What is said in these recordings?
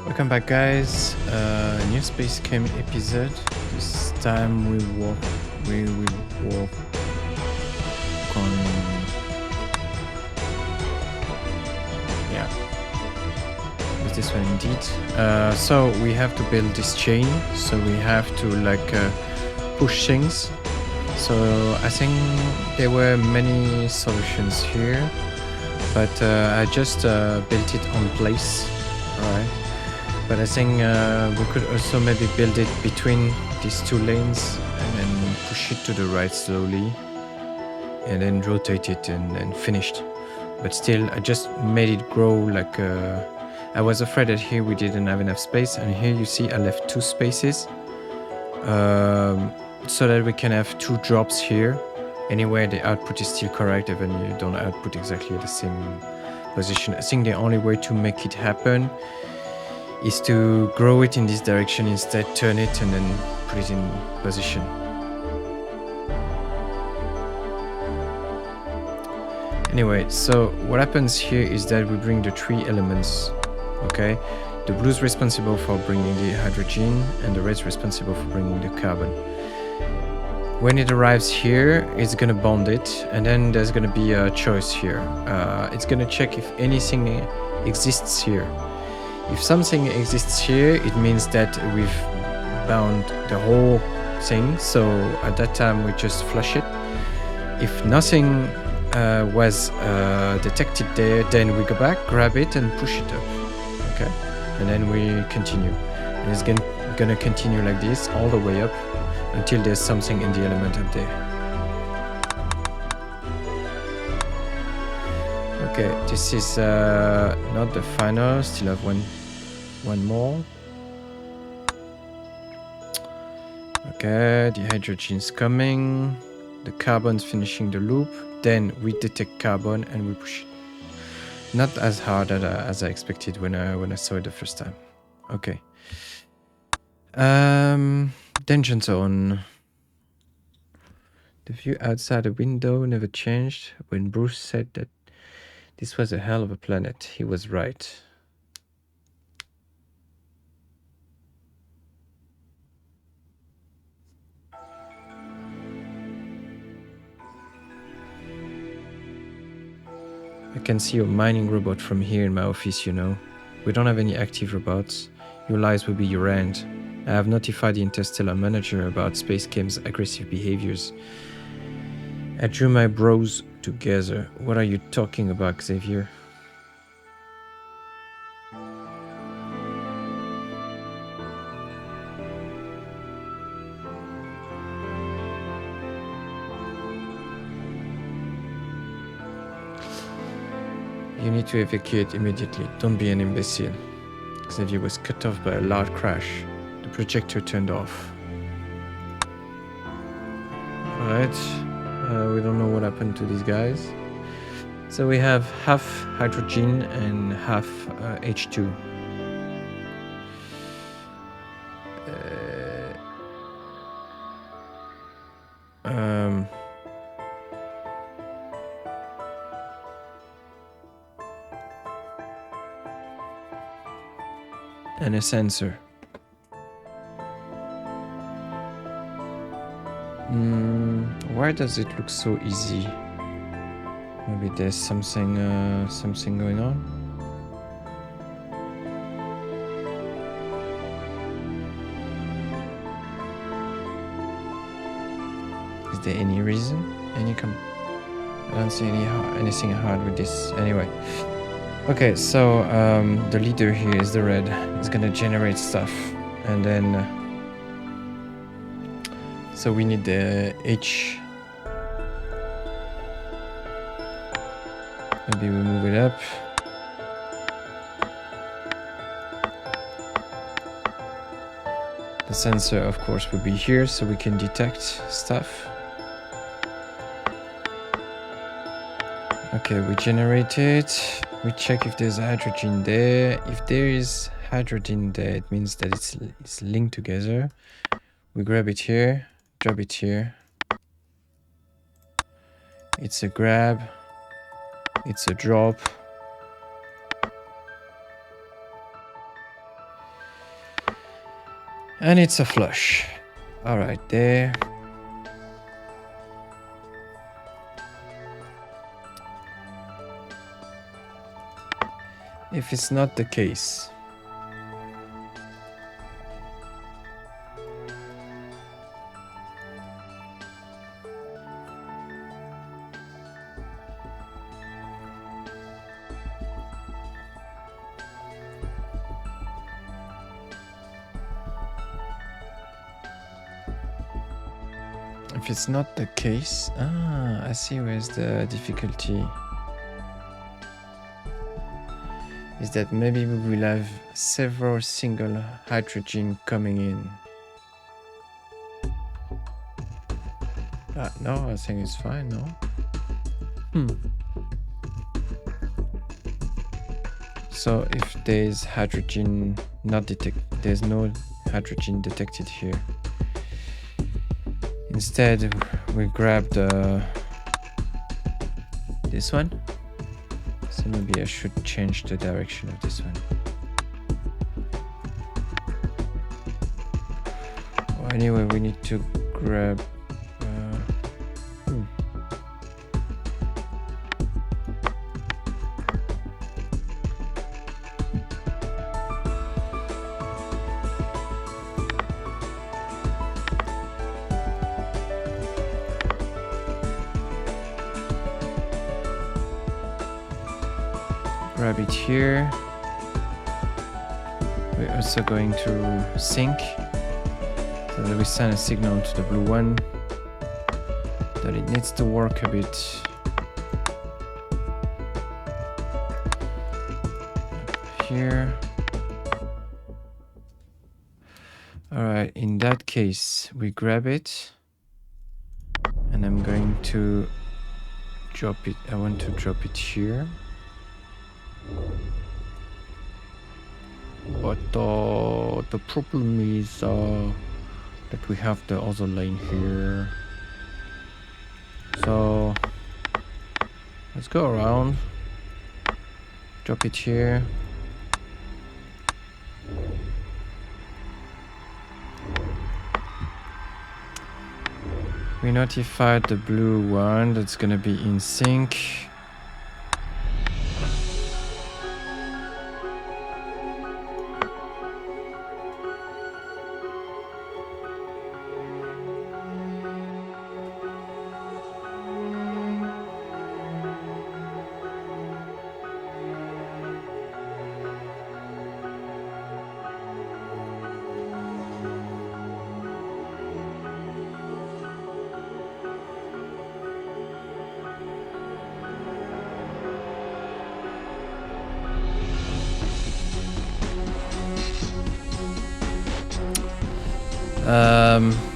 Welcome back, guys. New SpaceChem episode. This time we will work on with this one indeed. So we have to build this chain. So we have to push things. So I think there were many solutions here, but I just built it on place. All right. But I think we could also maybe build it between these two lanes and then push it to the right slowly and then rotate it and finished. But still, I just made it grow like I was afraid that here we didn't have enough space, and here you see I left two spaces so that we can have two drops here. Anyway, the output is still correct even you don't output exactly at the same position. I think the only way to make it happen is to grow it in this direction instead, turn it and then put it in position. Anyway, so what happens here is that we bring the three elements, okay? The blue is responsible for bringing the hydrogen and the red is responsible for bringing the carbon. When it arrives here, it's gonna bond it, and then there's gonna be a choice here. It's gonna check if anything exists here. If something exists here, it means that we've bound the whole thing, so at that time we just flush it. If nothing was detected there, then we go back, grab it and push it up, okay? And then we continue. And it's gonna continue like this all the way up until there's something in the element up there. Okay, this is not the final, still have one more. Okay, the hydrogen's coming, the carbon's finishing the loop, then we detect carbon and we push it. Not as hard as I expected when I saw it the first time. Okay. Danger zone. The view outside the window never changed. When Bruce said that this was a hell of a planet, he was right. I can see your mining robot from here in my office, you know. We don't have any active robots. Your lives will be your end. I have notified the Interstellar manager about SpaceChem's aggressive behaviors. I drew my brows together. What are you talking about, Xavier? You need to evacuate immediately. Don't be an imbecile. Xavier was cut off by a loud crash. The projector turned off. Alright. We don't know what happened to these guys. So we have half hydrogen and half H2. And a sensor. Why does it look so easy? Maybe there's something going on. Is there any reason? I don't see anything hard with this. Anyway. Okay, so the leader here is the red. It's gonna generate stuff, and then so we need the H. Maybe we move it up. The sensor, of course, will be here, so we can detect stuff. Okay, we generate it. We check if there's hydrogen there. If there is hydrogen there, it means that it's linked together. We grab it here, drop it here. It's a grab. It's a drop. And it's a flush. All right, there. If it's not the case, I see where's the difficulty. Is that maybe we will have several single hydrogen coming in. No, I think it's fine, no? So if there's hydrogen not there's no hydrogen detected here. Instead, we grab this one. So maybe I should change the direction of this one. Well, anyway, we need to grab. Grab it here. We're also going to sync so that we send a signal to the blue one that it needs to work a bit. Up here. Alright, in that case, we grab it and I'm going to drop it. I want to drop it here. But the problem is that we have the other lane here. So let's go around, drop it here. We notified the blue one that's gonna be in sync.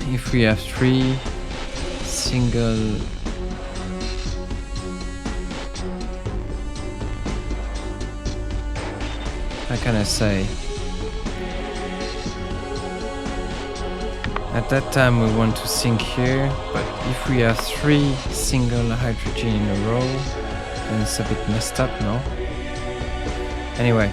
If we have 3 single how can I say? At that time we want to sync here, but if we have 3 single hydrogen in a row, then it's a bit messed up, no? Anyway,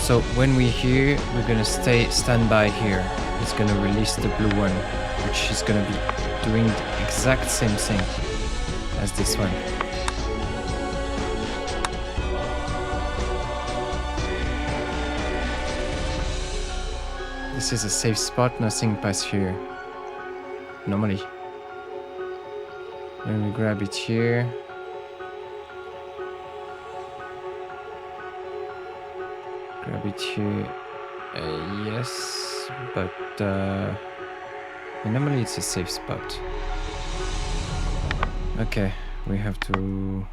so when we're here, we're gonna stand by here. It's gonna release the blue one, which is gonna be doing the exact same thing as this one. This is a safe spot, nothing pass here. Normally. Then we grab it here. Grab it here. Yes, but normally it's a safe spot. Okay, we have to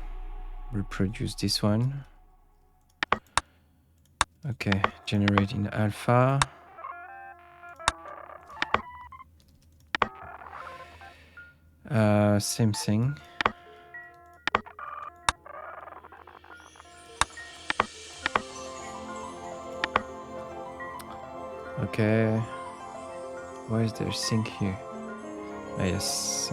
reproduce this one. Okay, generate in alpha. Same thing. Okay. Why is there sync here? Ah, yes.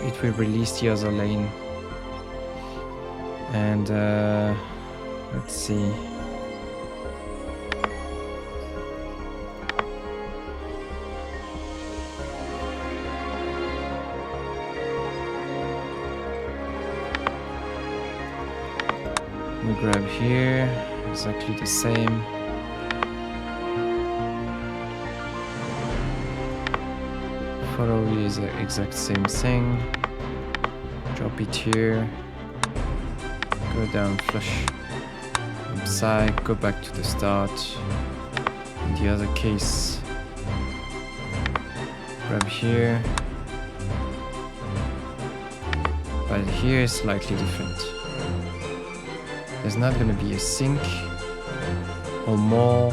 it will release the other lane. And let's see. We grab here, exactly the same. Follow is the exact same thing. Drop it here. Go down, flush upside, go back to the start. In the other case, grab here. But here is slightly different. There's not going to be a sync or more.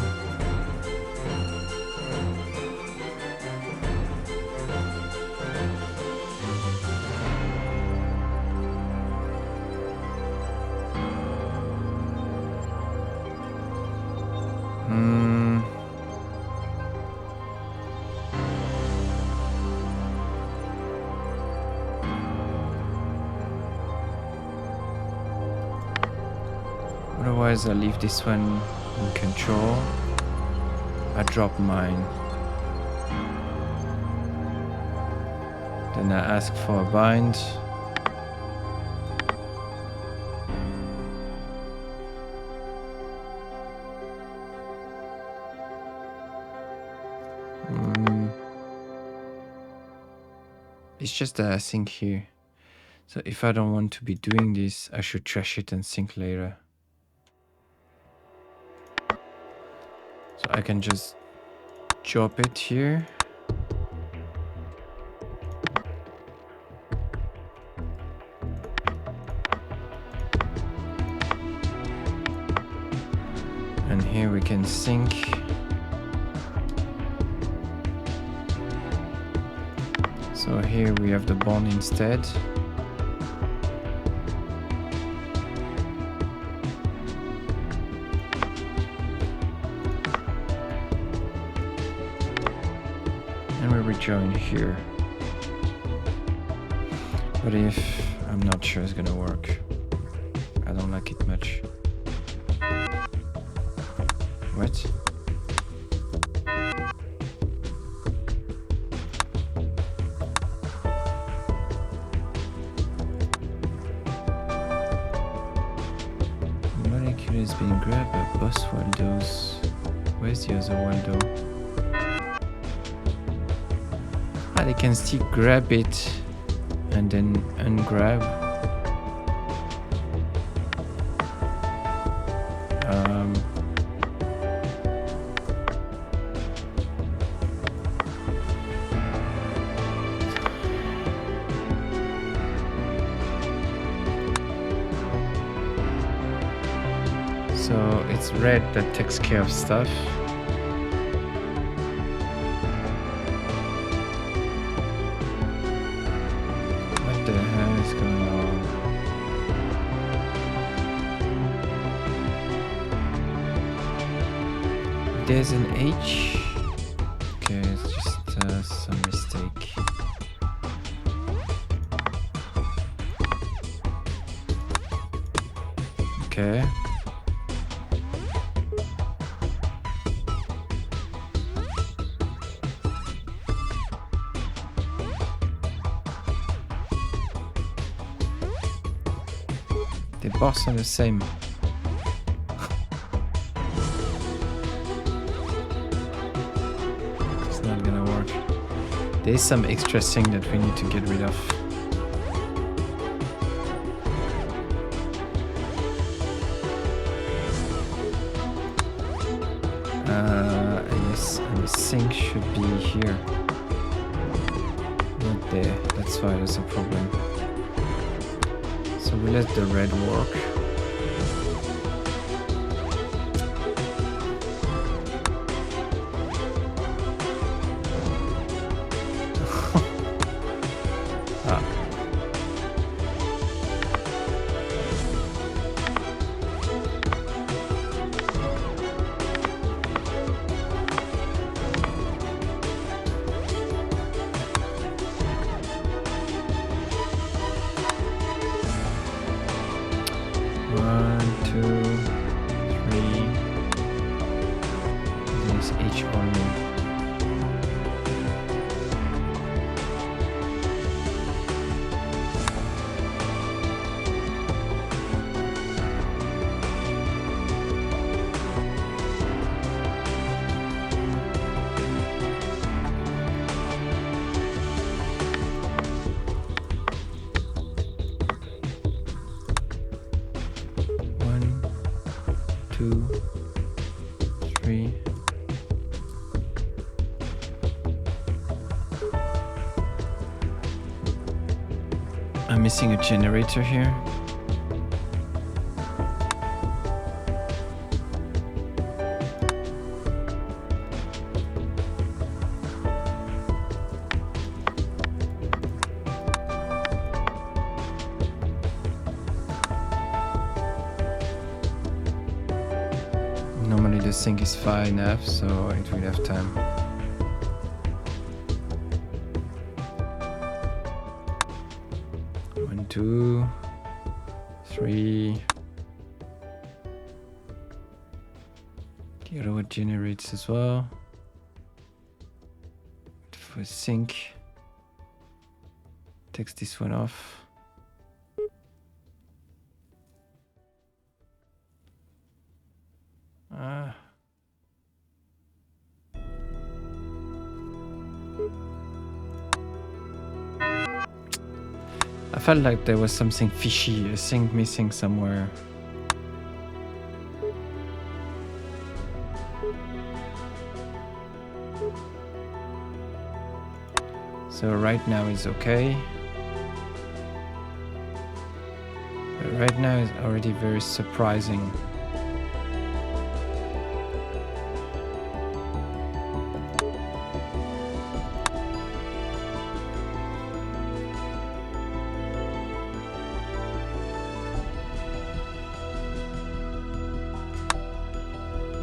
Otherwise, I leave this one in control. I drop mine. Then I ask for a bind. It's just that I sync here. So if I don't want to be doing this, I should trash it and sync later. So I can just drop it here. And here we can sync. So here we have the bond instead. And we rejoin here. But if I'm not sure it's gonna work. I don't like it much. What? Molecule has been grabbed by boss Waldo's. Where's the other Waldo? Ah, they can still grab it and then ungrab. So it's red that takes care of stuff. What the hell is going on? There's an H. Okay, it's just some mistake. Okay. The boss are the same. It's not gonna work. There's some extra thing that we need to get rid of. Yes, and the sync should be here. Not there. That's why there's a problem. So we let the red work. Ah. missing a generator here. Normally the sink is far enough, so it will have time. One, 2, 3. Kilowatt generates as well. For sink, takes this one off. I felt like there was something fishy, a sink missing somewhere. So right now is okay. But right now is already very surprising.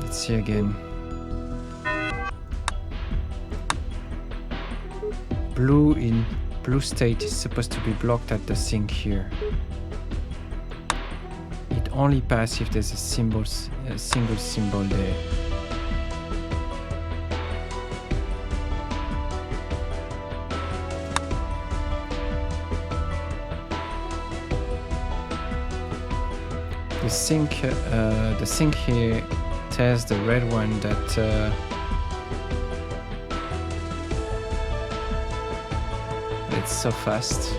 Let's see again. Blue in blue state is supposed to be blocked at the sink here. It only passes if there's a single symbol there. The sink here tells the red one that it's so fast.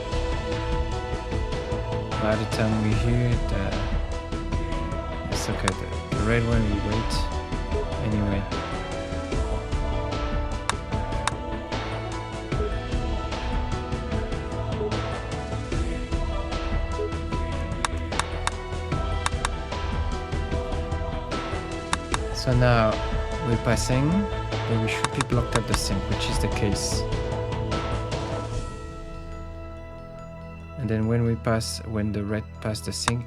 By the time we hear it, it's okay. The red one will wait anyway. So now we're passing, but we should be blocked at the sink, which is the case. And then when the red pass the sink,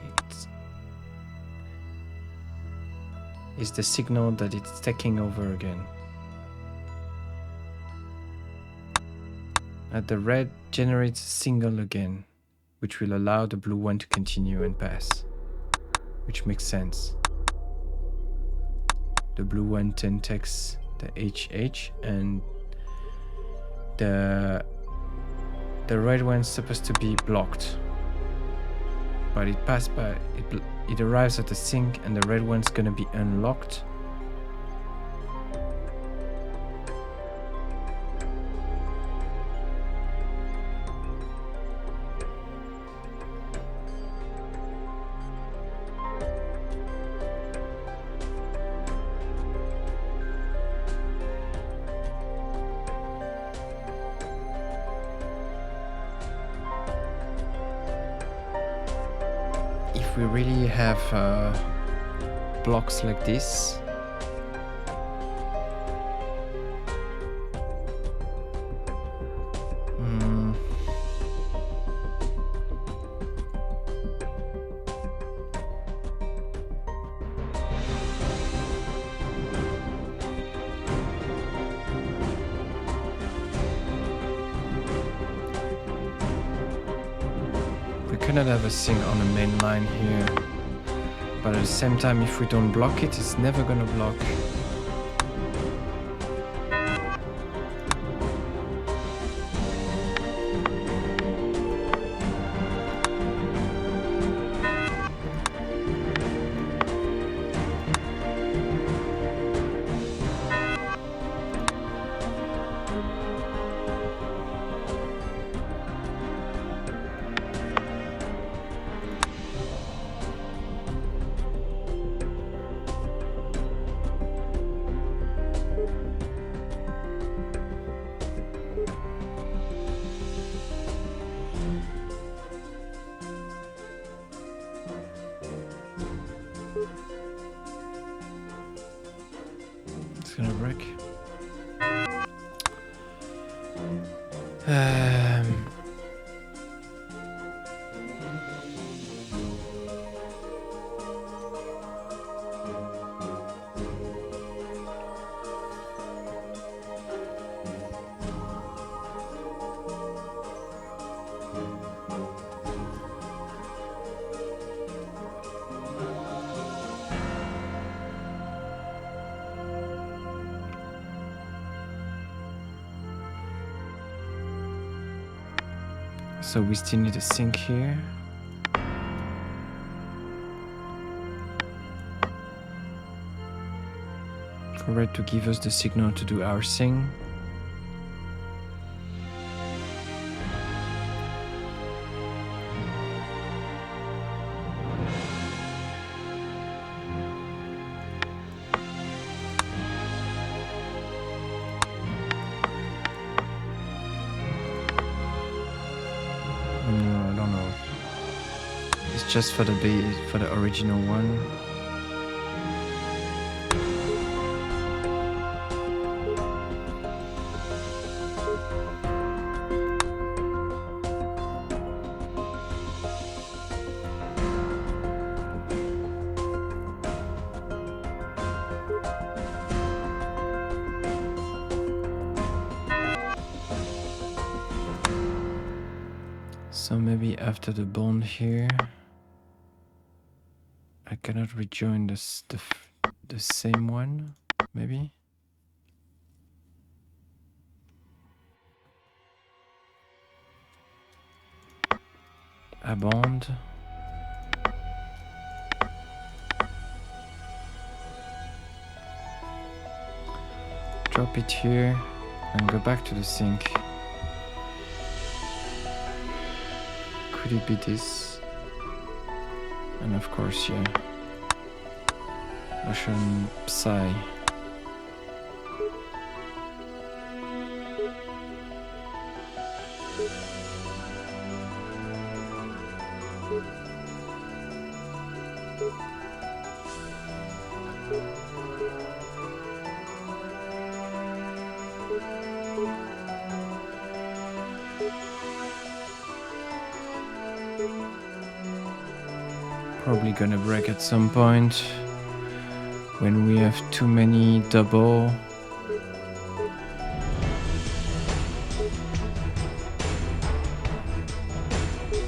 it's the signal that it's taking over again. And the red generates a signal again, which will allow the blue one to continue and pass, which makes sense. The blue one then takes the HH, and the red one's supposed to be blocked, but it passed by. It arrives at the sink, and the red one's gonna be unlocked. We really have blocks like this. We cannot have a sink on the main line here, but at the same time, if we don't block it, it's never gonna block. gonna break. So we still need a sink here. For it to give us the signal to do our thing. Just for the original one. So maybe after the bond here. I cannot rejoin the same one, maybe? A bond. Drop it here and go back to the sink. Could it be this? And of course, yeah, Russian Psy. Probably gonna break at some point when we have too many double.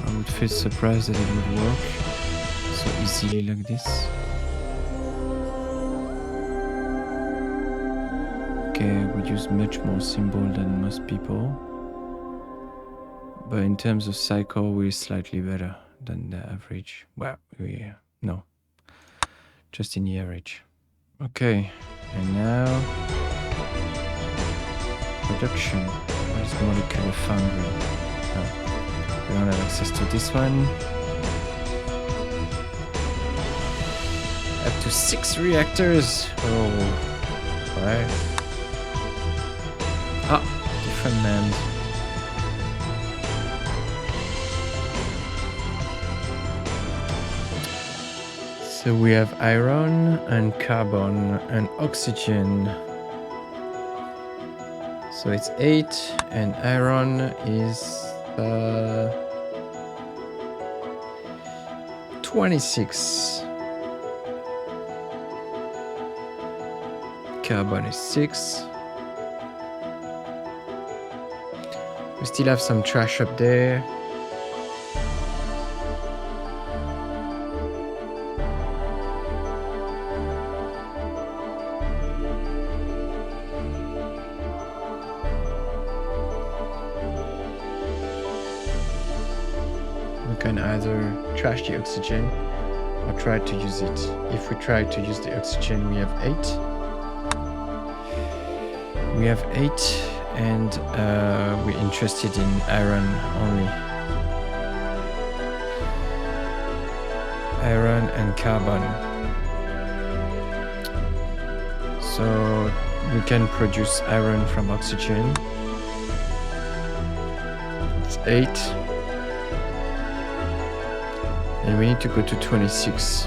I would feel surprised that it would work so easily like this. Okay, we use much more symbol than most people, but in terms of cycle we're slightly better than the average. Well, no, just in the average. Okay, and now production. What is molecular foundry? Oh, we don't have access to this one. Up to 6 reactors. Oh, right. Ah, different land. So we have iron and carbon and oxygen. So it's 8 and iron is 26. Carbon is 6. We still have some trash up there. Can either trash the oxygen or try to use it. If we try to use the oxygen, we have 8. We have 8 and we're interested in iron only. Iron and carbon. So we can produce iron from oxygen. It's 8. And we need to go to 26.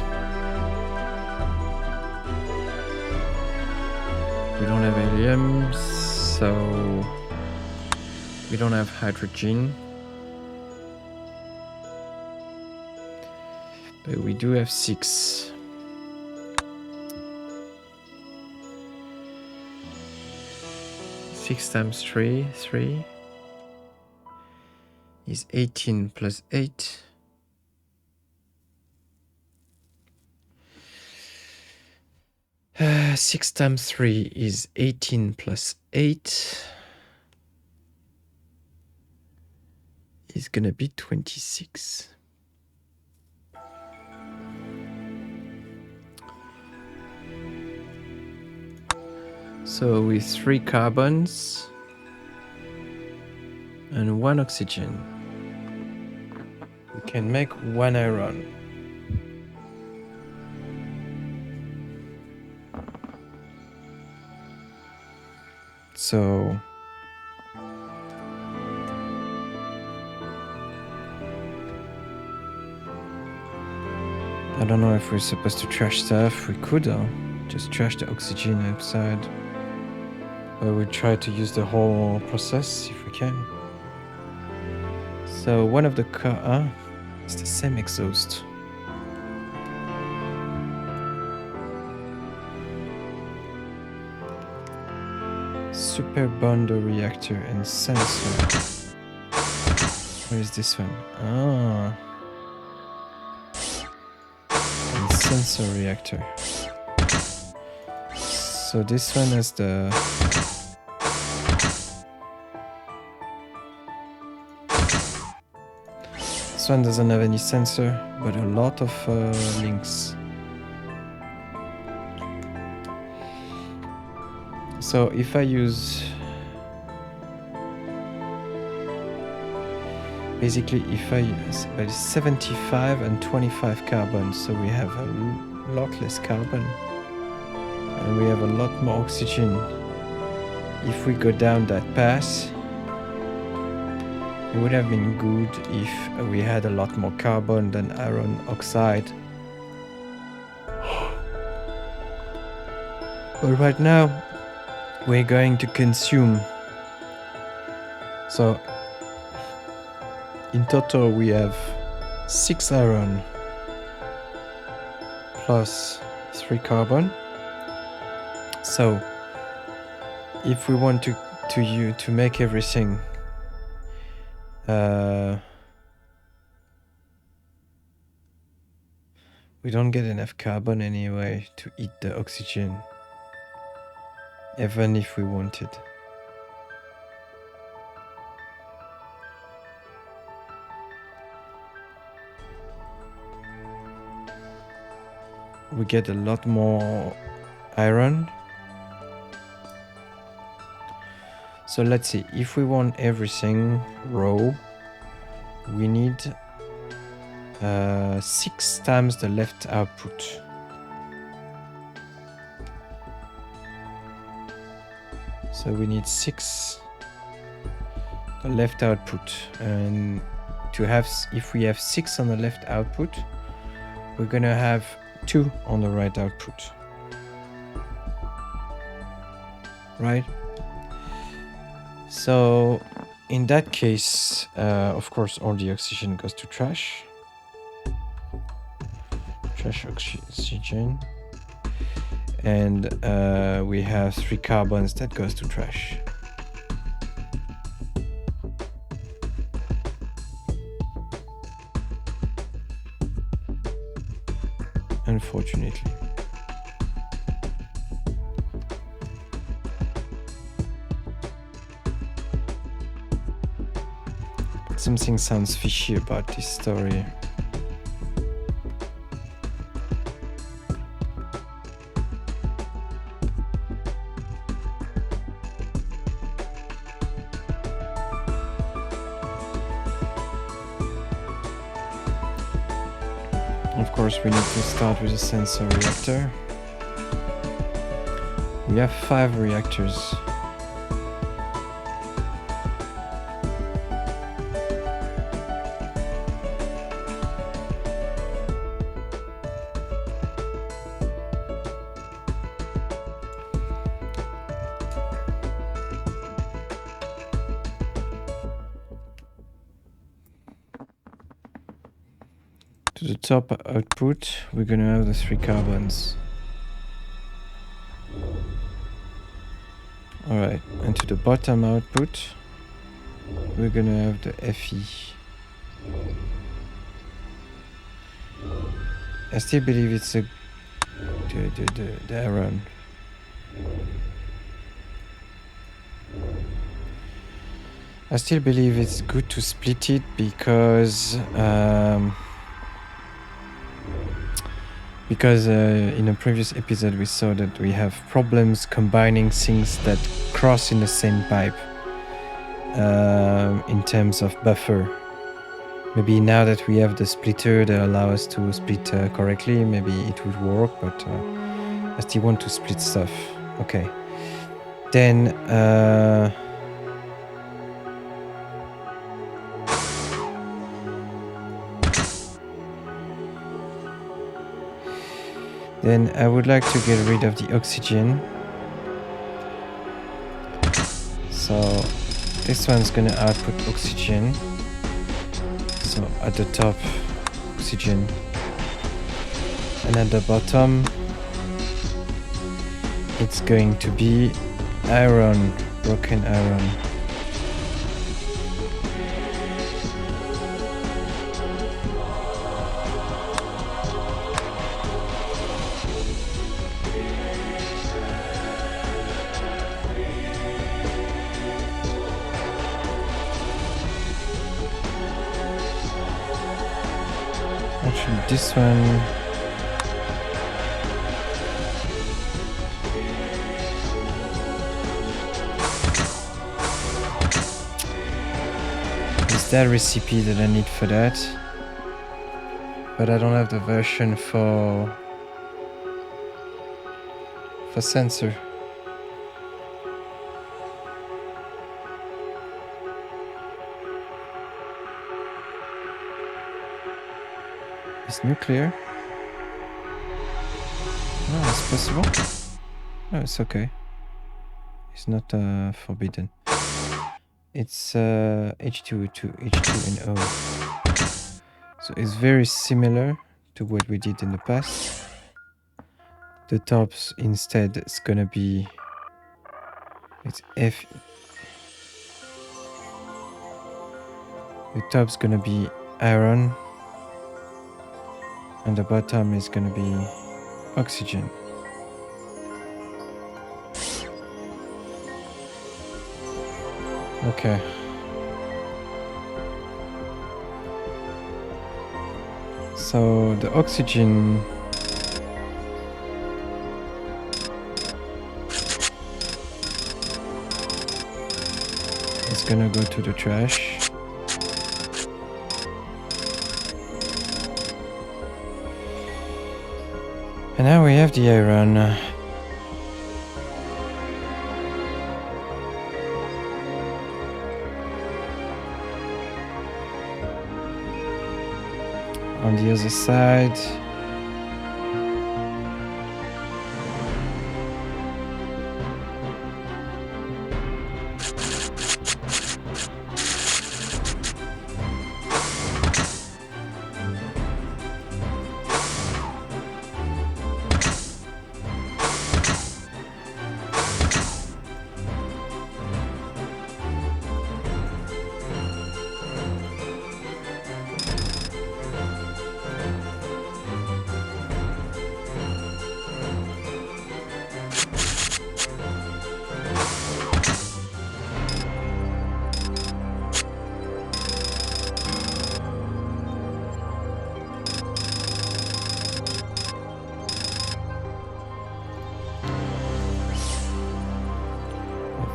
We don't have helium, so we don't have hydrogen. But we do have 6. Six times 3 is 18 plus 8. Uh, 6 times 3 is 18 plus 8 is gonna be 26. So with 3 carbons and 1 oxygen, we can make 1 iron. So I don't know if we're supposed to trash stuff. We could just trash the oxygen outside. But we'll try to use the whole process if we can. So one of the it's the same exhaust. Super bonder reactor and sensor. Where is this one? Ah. And sensor reactor. So this one has the this one doesn't have any sensor, but a lot of links. So if I use basically if I use about 75 and 25 carbon, so we have a lot less carbon and we have a lot more oxygen. If we go down that path, it would have been good if we had a lot more carbon than iron oxide. But right now we're going to consume. So in total we have 6 iron plus 3 carbon. So if we want to make everything we don't get enough carbon anyway to eat the oxygen, even if we wanted. We get a lot more iron. So let's see, if we want everything raw, we need 6 times the left output. So we need 6 the left output, and to have, if we have 6 on the left output, we're gonna have 2 on the right output, right? So in that case, of course, all the oxygen goes to trash. Trash oxygen. And we have 3 carbons that goes to trash. Unfortunately. Something sounds fishy about this story. Of course, we need to start with a sensor reactor. We have 5 reactors. To the top output, we're gonna have the 3 carbons. Alright, and to the bottom output, we're gonna have the Fe. I still believe it's the iron. I still believe it's good to split it because in a previous episode we saw that we have problems combining things that cross in the same pipe in terms of buffer. Maybe now that we have the splitter that allows us to split correctly, maybe it would work, but I still want to split stuff. Okay. Then I would like to get rid of the oxygen. So this one's gonna output oxygen. So at the top, oxygen. And at the bottom, it's going to be iron, broken iron. Actually, this one is that recipe that I need for that, but I don't have the version for sensor. Is nuclear? No, it's possible. No, it's okay. It's not forbidden. It's H2O2, H2NO. So it's very similar to what we did in the past. The tops instead is gonna be the top's gonna be iron. And the bottom is going to be oxygen. Okay. So the oxygen is going to go to the trash. And now we have the iron. On the other side,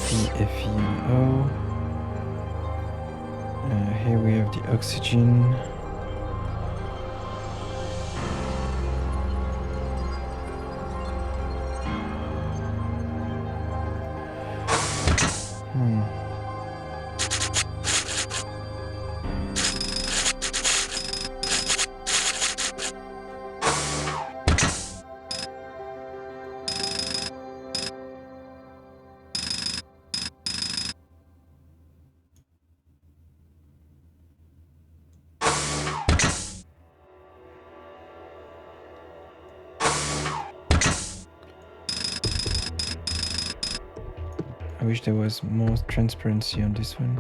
VFEO. Here we have the oxygen. wish there was more transparency on this one.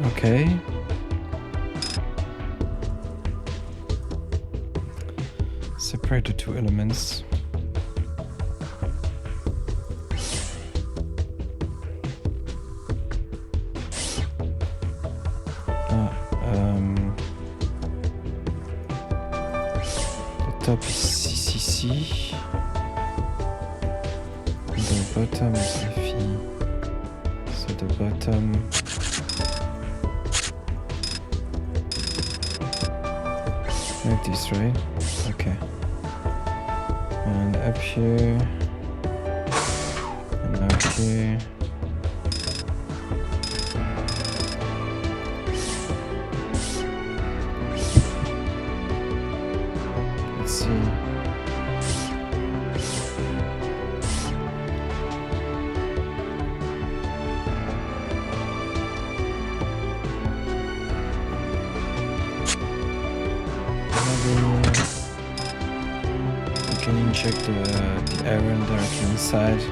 Okay. Separate the two elements. The top is CCC. The bottom is FE. So the bottom. Like this, right? Okay. And up here. And now here. Let's see. You can inject the iron directly inside.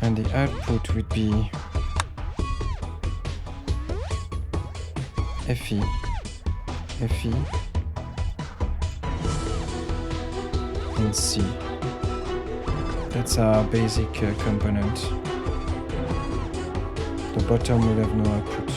And the output would be FE, and C. That's our basic component. The bottom will have no output.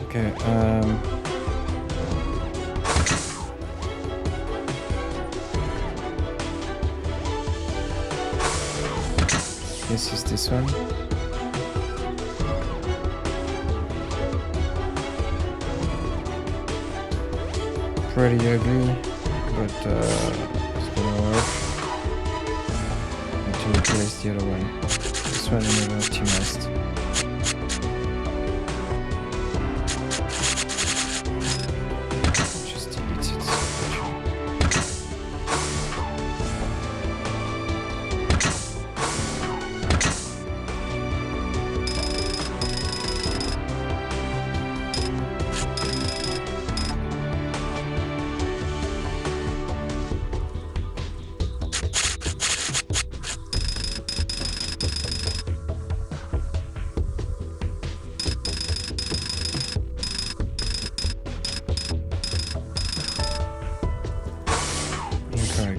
Okay, this is this one. Pretty ugly, but it's gonna work. Need to replace the other one. This one is never optimized.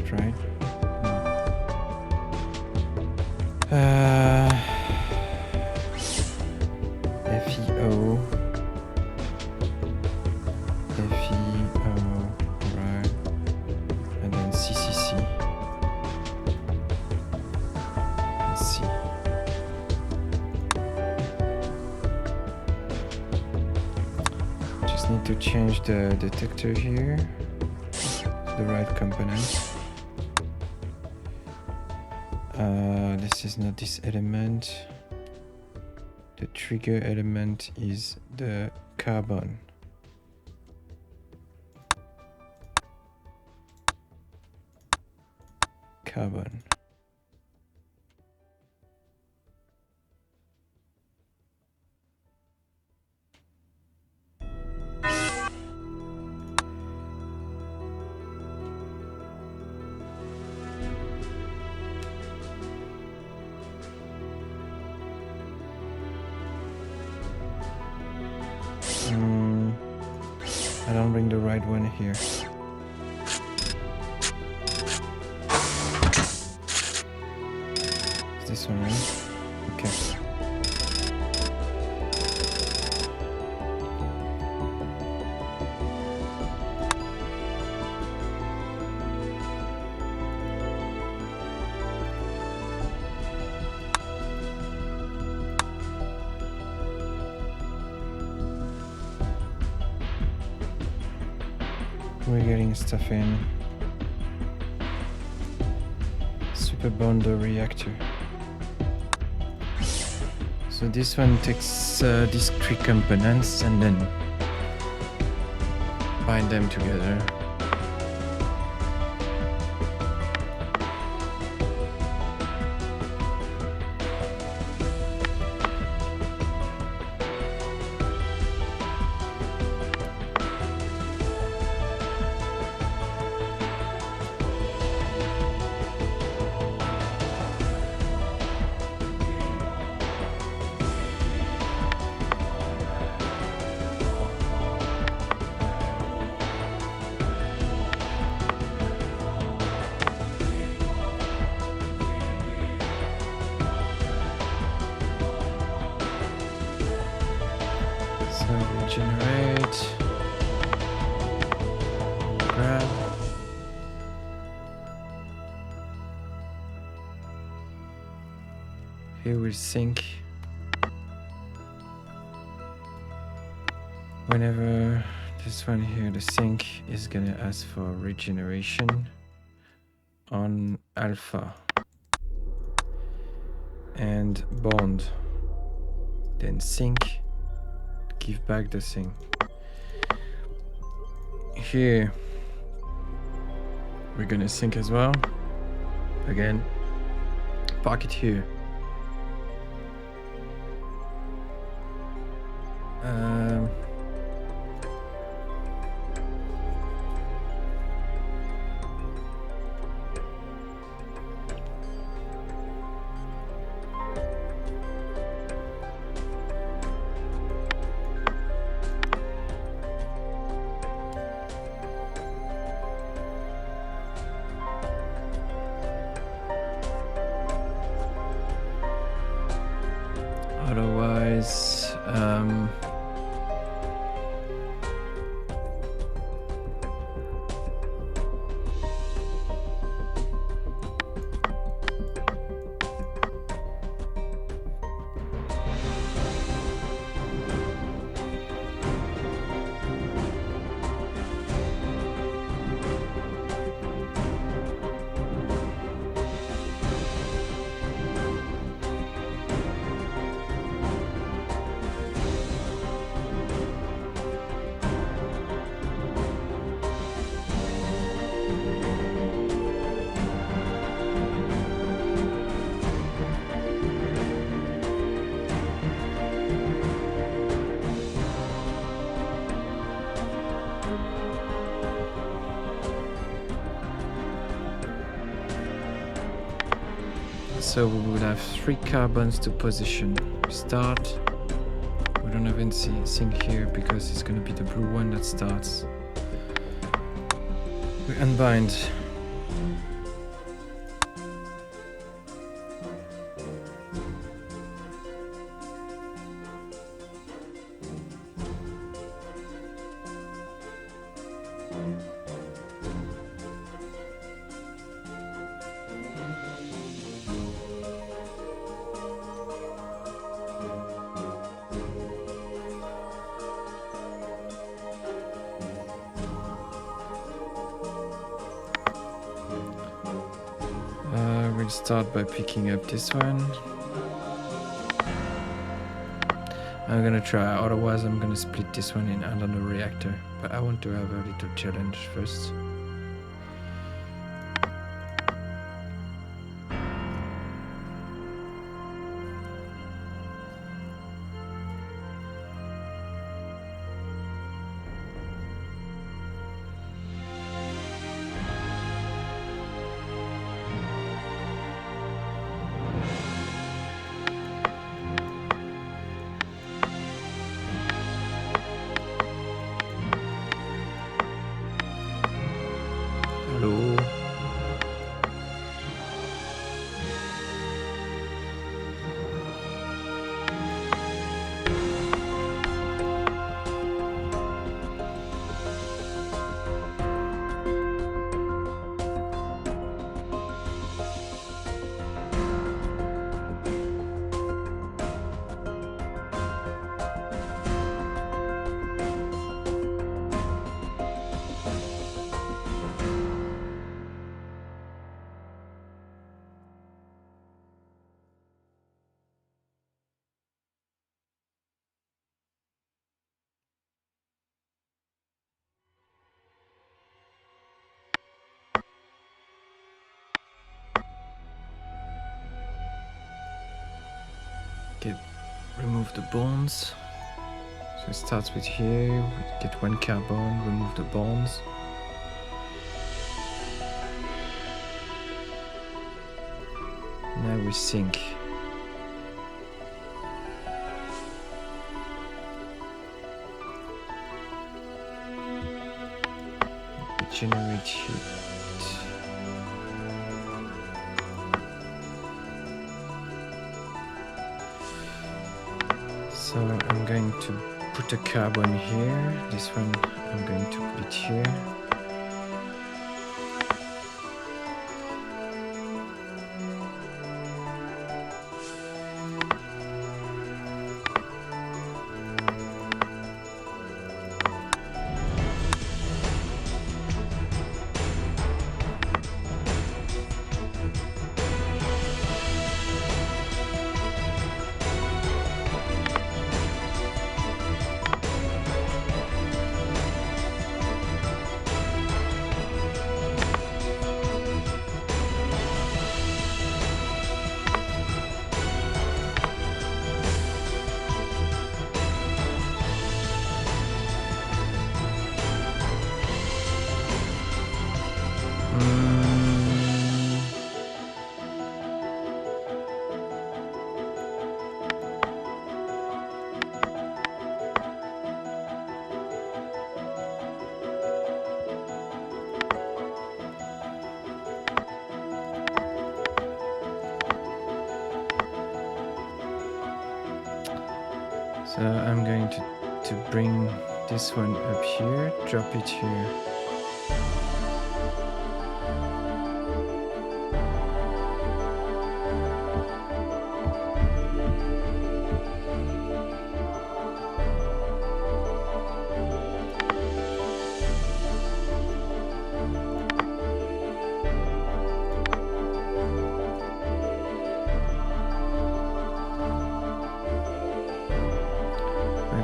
Right? FEO, right, and then CCC, and C. Just need to change the detector here to the right component. This is not this element. The trigger element is the carbon. Carbon. I don't bring the right one here. this one, right? Okay. We're getting stuff in. Super bonder reactor. So this one takes these 3 components and then bind them together. Generate, grab, here we'll sync. Whenever this one here, the sync is gonna ask for regeneration on alpha and bond, then sync. Give back the thing. Here we're gonna sync as well. Again, park it here. Otherwise, so we would have 3 carbons to position. Start. We don't have anything here because it's going to be the blue one that starts. We unbind. We'll start by picking up this one. I'm gonna try, otherwise I'm gonna split this one in another reactor, but I want to have a little challenge first. remove the bonds. So it starts with here, we get one carbon, remove the bonds. Now we sync. We generate heat. So I'm going to put a carbon here. This one I'm going to put it here. So I'm going to bring this one up here, drop it here.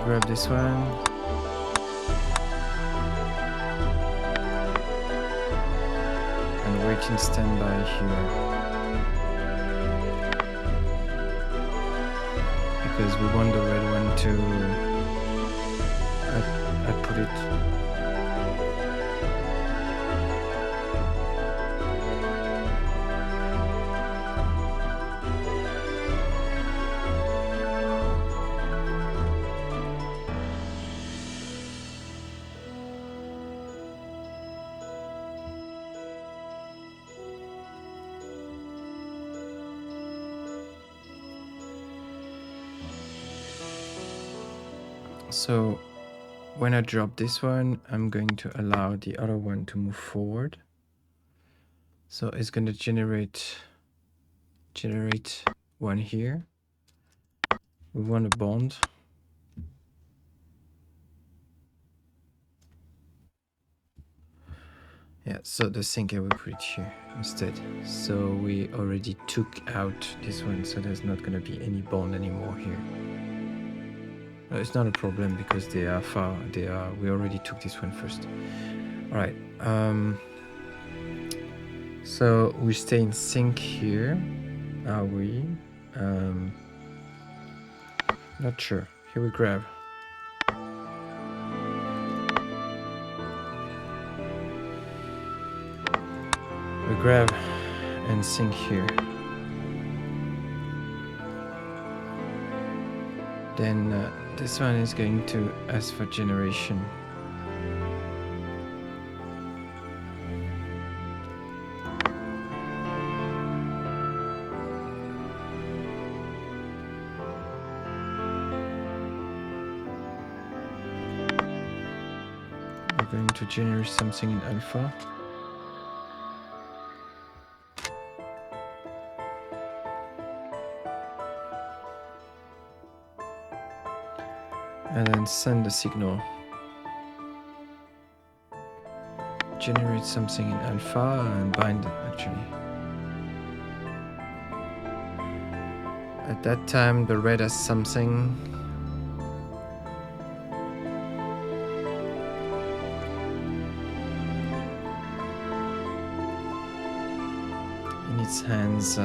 Grab this one. And wait in standby here. Because we want the red one to... I put it... So when I drop this one, I'm going to allow the other one to move forward. So it's going to generate one here. We want a bond. Yeah, so the sync I will put it here instead. So we already took out this one, so there's not going to be any bond anymore here. It's not a problem because they are far. We already took this one first. All right. So we stay in sync here. Are we? Not sure. Here we grab. We grab and sync here. Then this one is going to ask for generation. We're going to generate something in alpha. And then send the signal. Generate something in alpha and bind it actually. At that time the red has something. In its hands.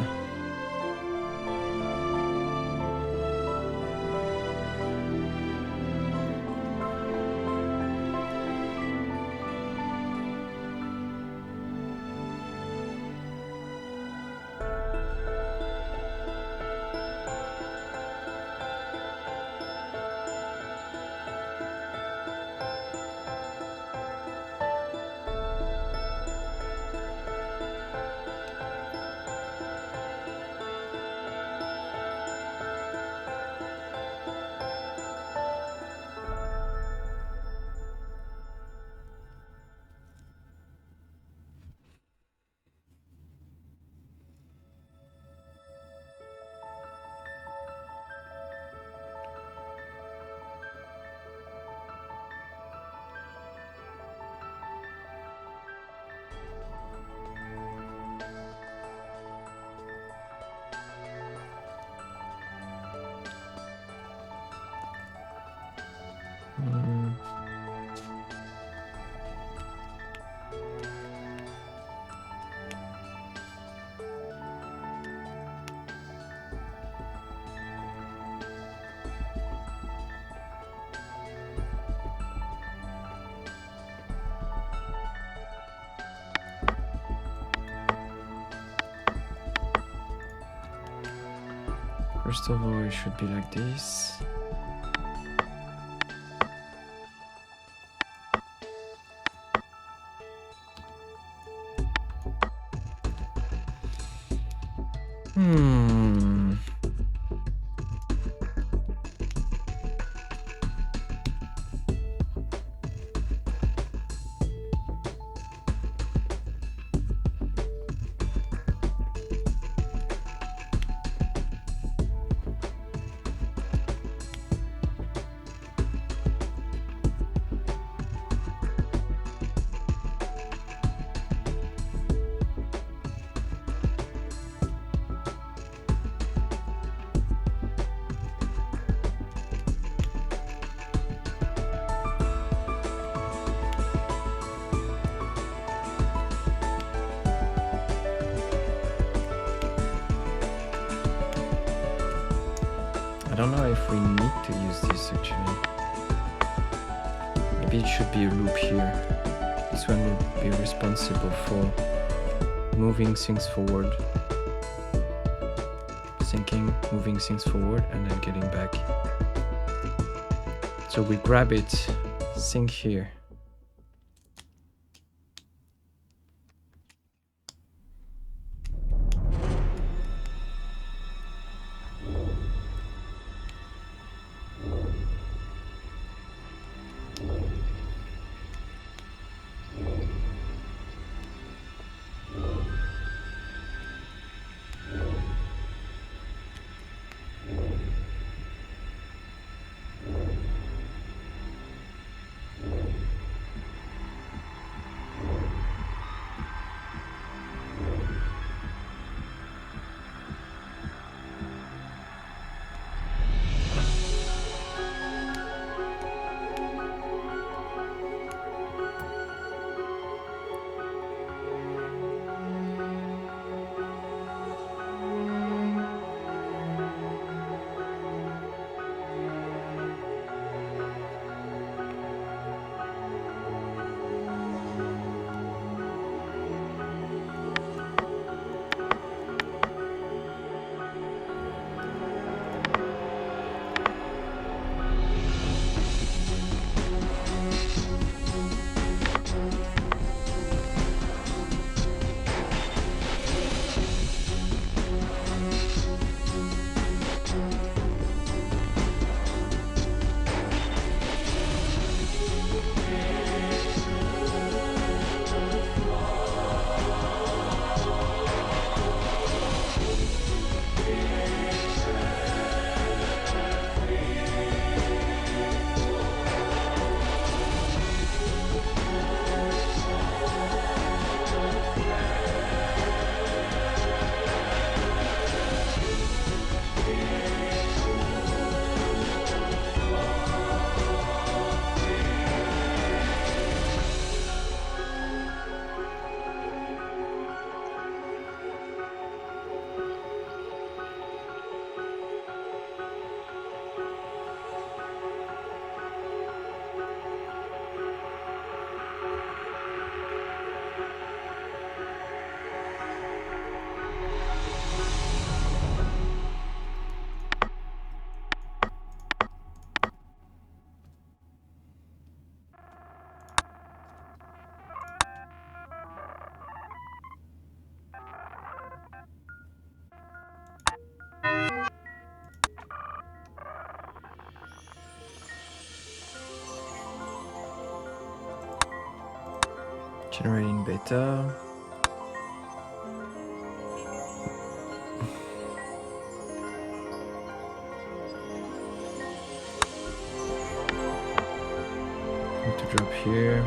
First of all, it should be like this. I don't know if we need to use this actually. Maybe it should be a loop here. This one will be responsible for moving things forward, syncing, moving things forward, and then getting back. So we grab it, sync here. Generating beta. Need to drop here.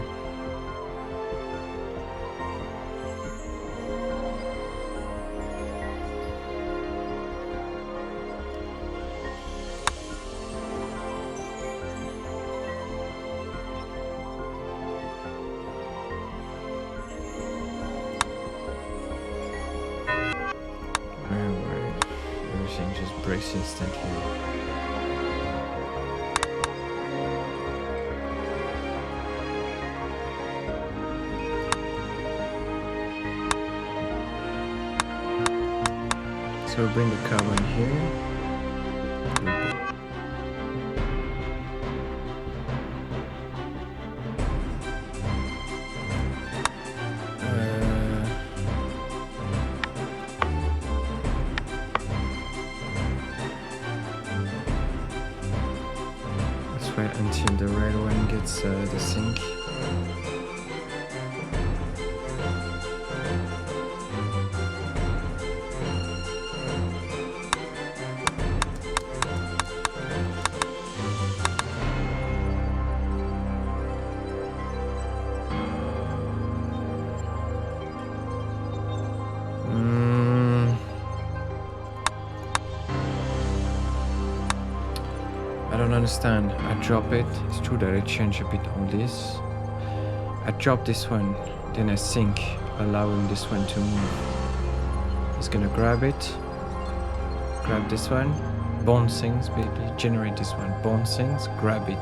Everything just breaks instantly. So bring the carbon here. Let's wait until the red one gets the sync. I don't understand. I drop it. It's true that I change a bit on this. I drop this one, then I sync, allowing this one to move. It's gonna grab it, grab this one, bouncings, maybe generate this one, bouncings, grab it,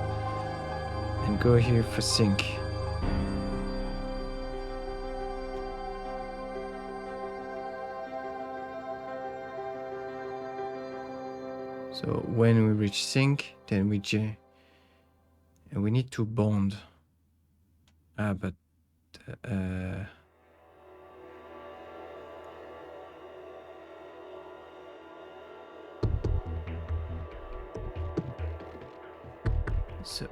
and go here for sync. So when we reach sync, then we need to bond. But so,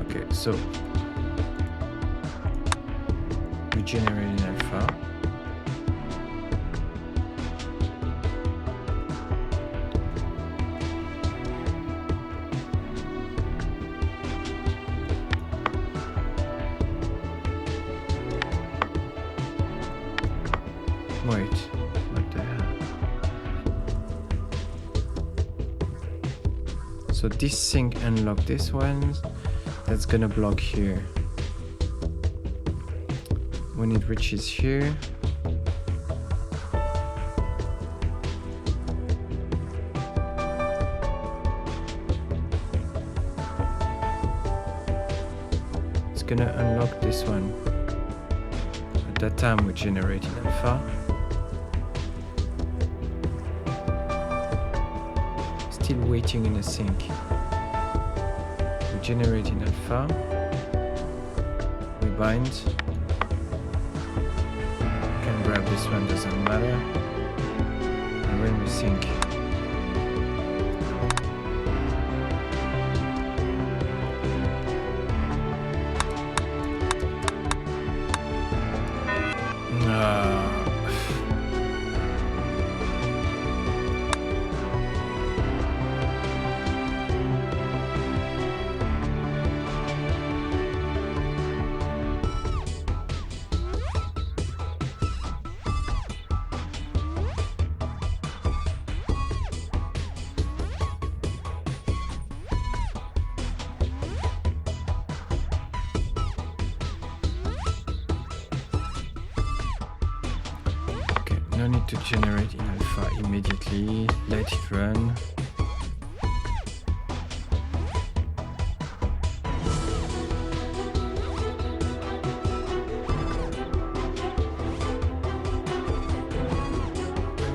okay, so we generate an alpha. Wait, what the hell? So this sync unlock this one, that's gonna block here. When it reaches here, it's gonna unlock this one. At that time we're generating alpha. Still waiting in a sync. We're generating alpha. We bind. Can grab this one, doesn't matter. And when we sync. No need to generate in alpha immediately, let it run.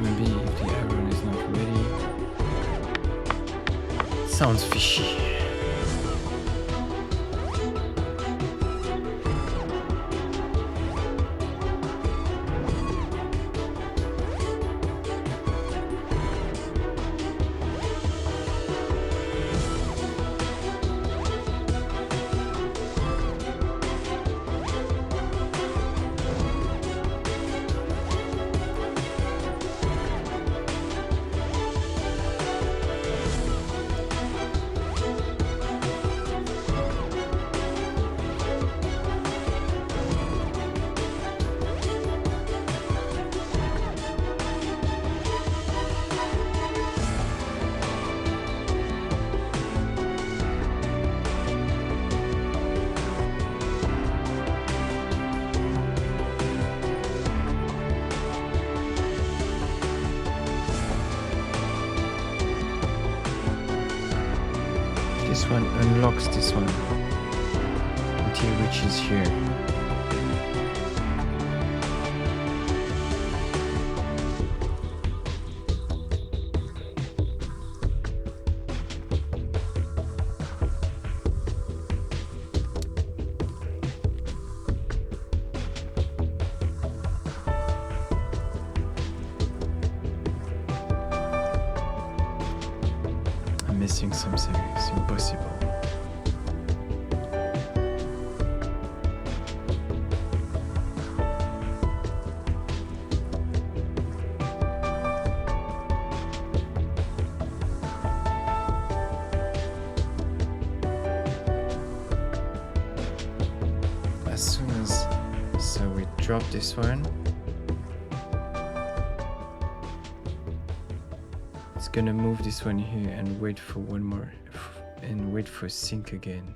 Maybe if the iron is not ready. Sounds fishy. This one unlocks this one until it reaches here. missing something. It's impossible. As soon as we drop this one, it's gonna move this one here and wait for one more and wait for sync again.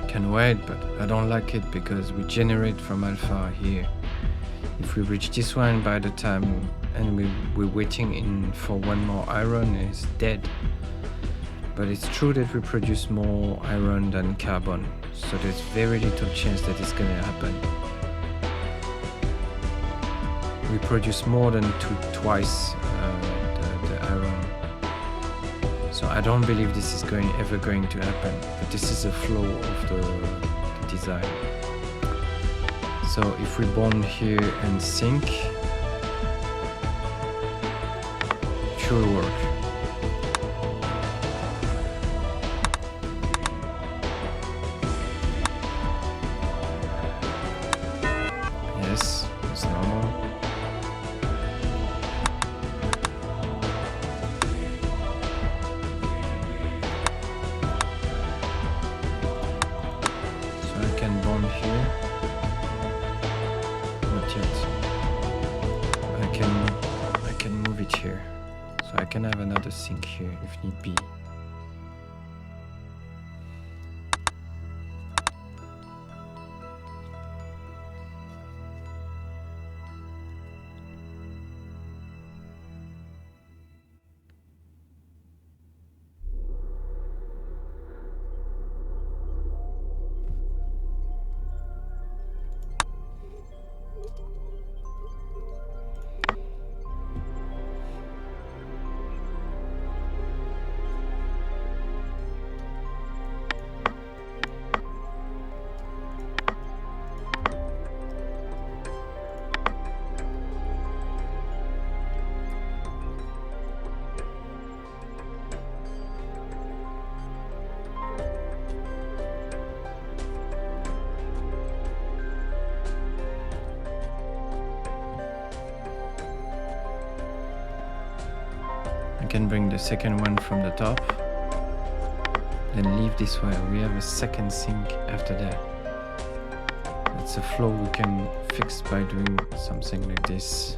Can wait, but I don't like it because we generate from alpha here. If we reach this one by the time and we're waiting in for one more iron, it's dead. But it's true that we produce more iron than carbon, so there's very little chance that it's gonna happen. We produce more than twice the iron. So I don't believe this is ever going to happen, but this is a flaw of the design. So if we bond here and sync, it should work. Yes, it's normal. I can have another sync here if need be. I can bring the second one from the top, then leave this one. We have a second sync after that. It's a flaw we can fix by doing something like this.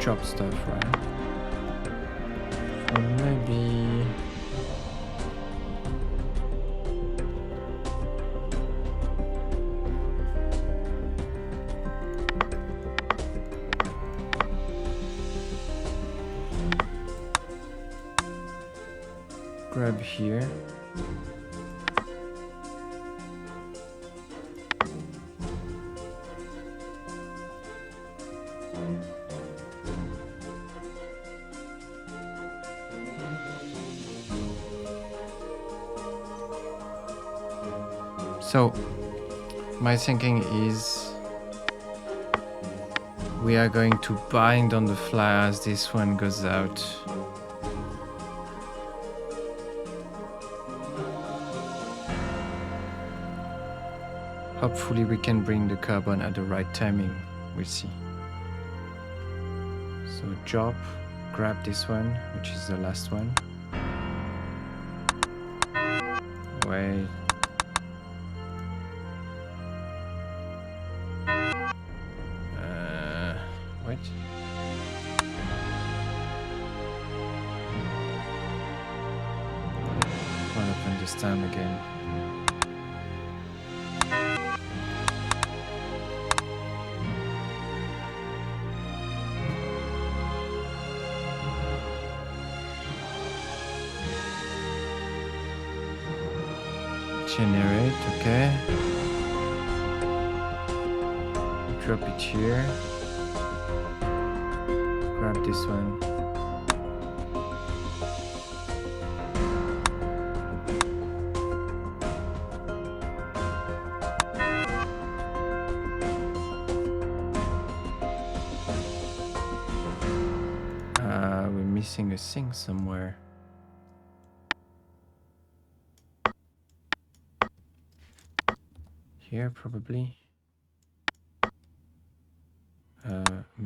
Drop stuff, right? So maybe grab here. So, my thinking is we are going to bind on the fly as this one goes out. Hopefully we can bring the carbon at the right timing, we'll see. So drop, grab this one, which is the last one. Wait. Wait. What happened this time again? Generate, okay. Drop it here. Grab this one. We're missing a sink somewhere. Here, probably.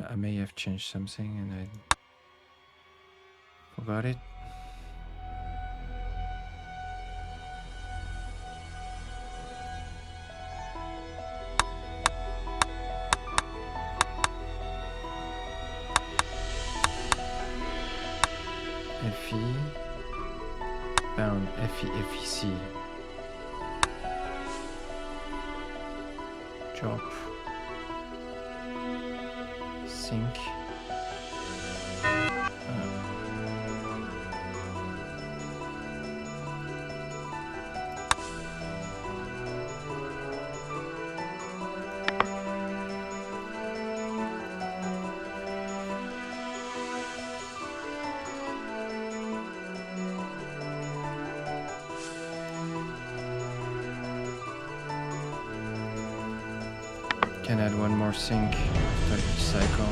I may have changed something and I forgot it. FE, bound, FE, FEC. Drop, sync, can add one more sync after each cycle.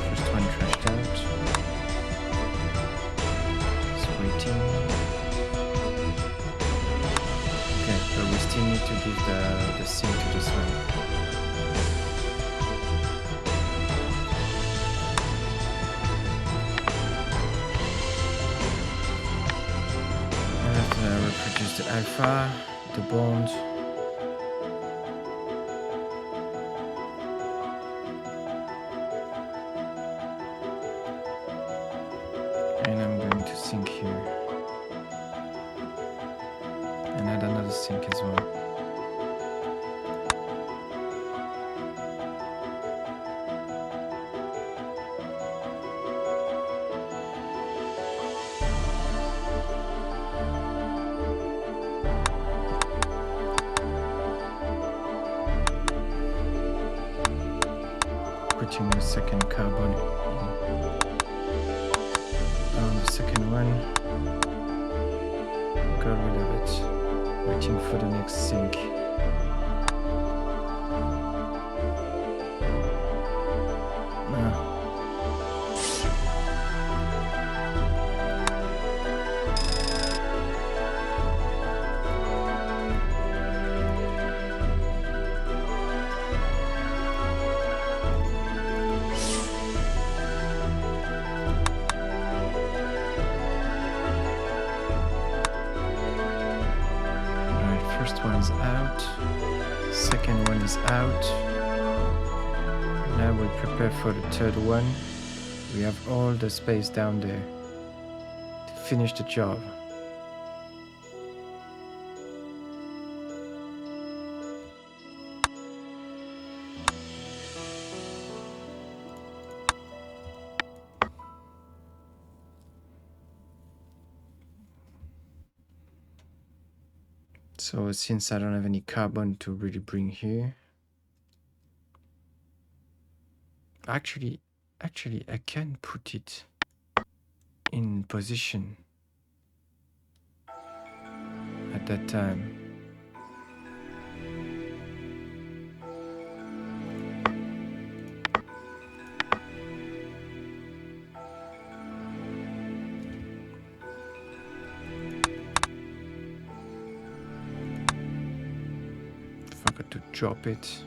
First one trashed out. It's waiting. Okay, but we still need to give the sync to this one. Reproduce the alpha, the bond. And I'm going to sync here. And add another sync as well. Putting the second carbon on the second one. Got rid of it. Waiting for the next sync. First one is out, second one is out. Now we prepare for the third one. We have all the space down there to finish the job. So since I don't have any carbon to really bring here, actually I can put it in position at that time. Forgot to drop it.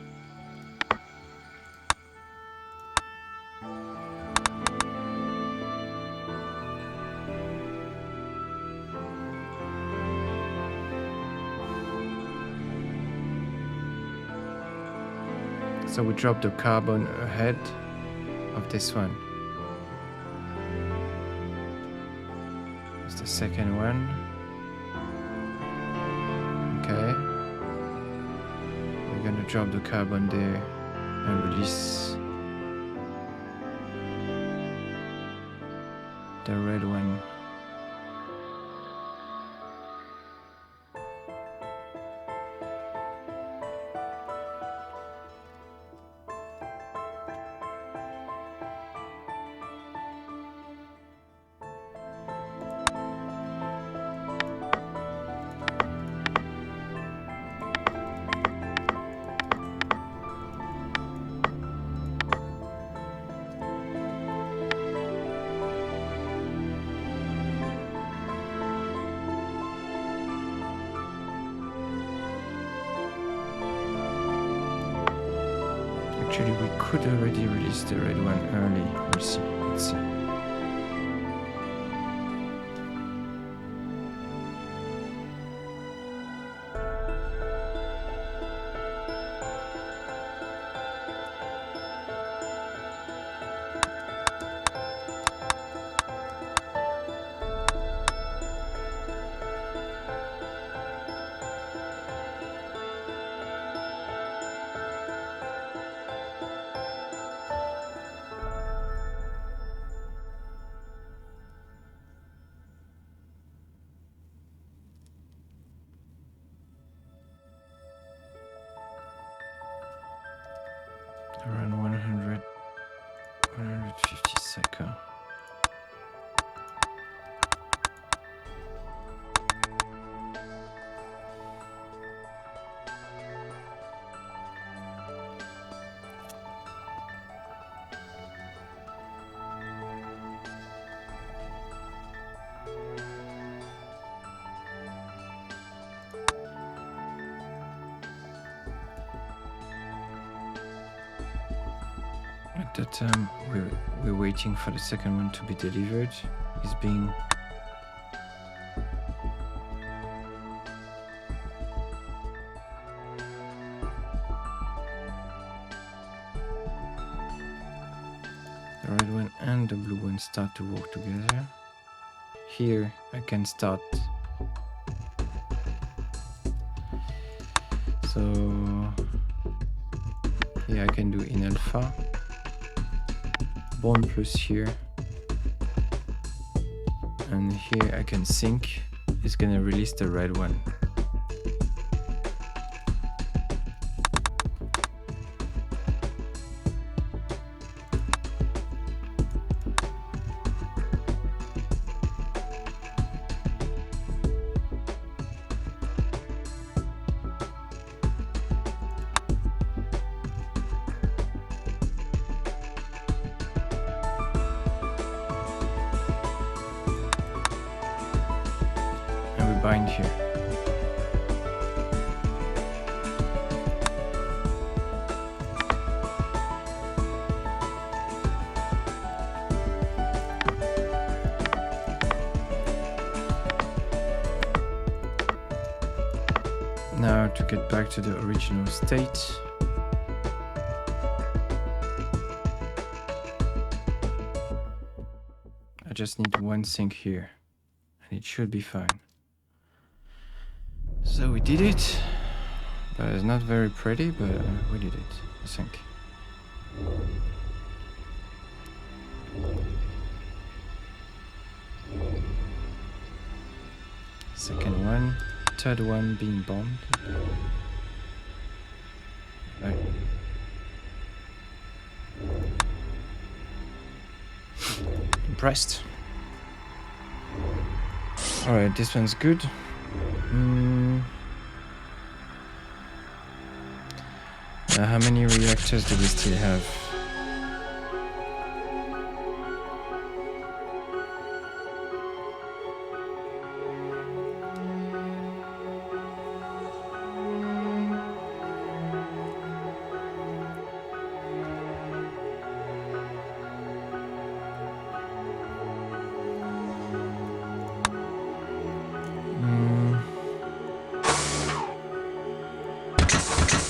So we drop the carbon ahead of this one. It's the second one. Okay. We're gonna drop the carbon there and release the red one. Actually, we could already release the red one early. We'll see. Let's see. Around 150 seconds. At that time, we're waiting for the second one to be delivered. It's being the red one and the blue one start to work together. Here I can start. So here I can do in alpha. Bond plus here, and here I can sync. It's gonna release the red one. Bind here. Now to get back to the original state. I just need one sync here and it should be fine. So we did it, but it's not very pretty, but we did it, I think. Second one, third one being bombed. Right. Impressed. Alright, this one's good. How many reactors do we still have?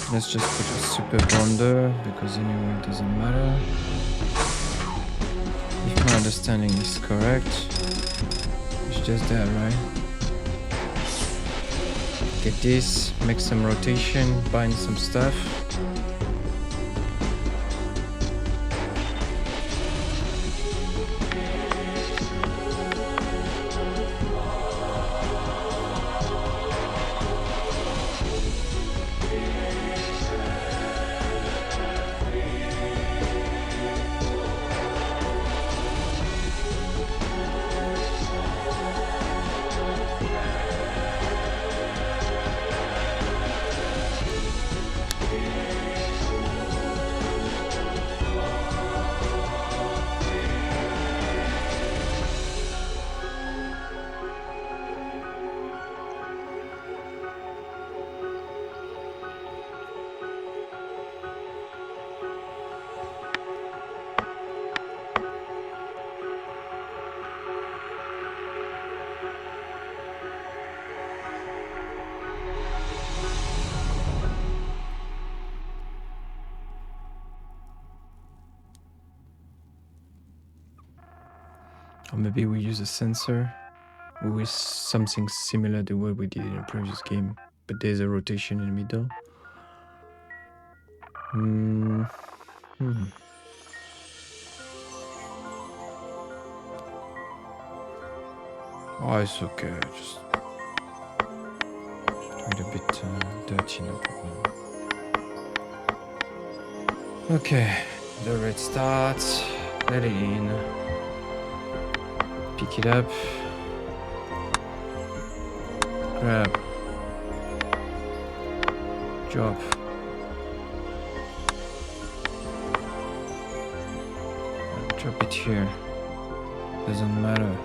Let's just put a super bonder because anyway it doesn't matter. If my understanding is correct, it's just that, right? Get this, make some rotation, bind some stuff. Or maybe we use a sensor with something similar to what we did in a previous game, but there's a rotation in the middle. Oh, it's okay. Just do it a bit dirty, no problem. Okay, the red starts. Let it in. Pick it up. Grab. Drop. Drop it here. Doesn't matter.